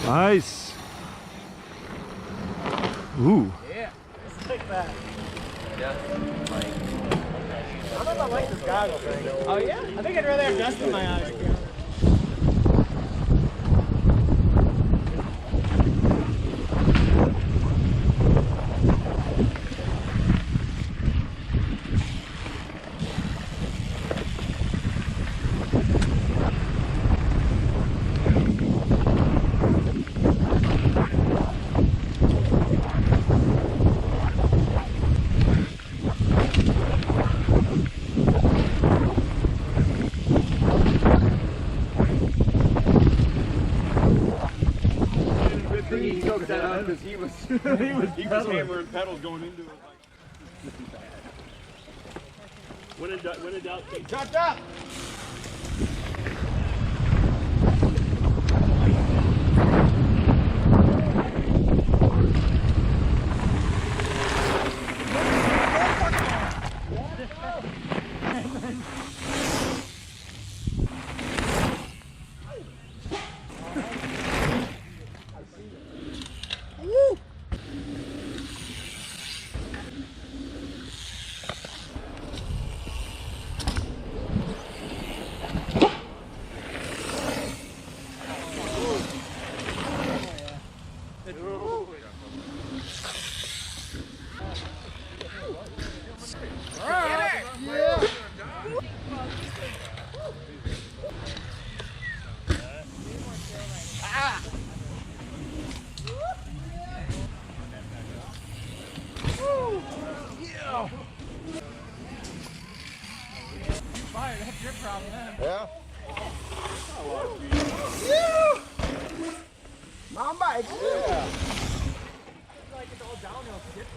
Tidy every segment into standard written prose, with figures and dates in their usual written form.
Nice. Ooh. Yeah. Let's take that. Yeah. I don't know if I like this goggle thing. Oh yeah? I think I'd rather have dust in my eyes. He choked that up because he was hammering pedals going into it. When in doubt, chopped up. Fire, that's your problem then. Yeah. Mountain bike. Yeah. It's like it's all downhill to get.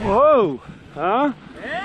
Whoa. Huh? Yeah.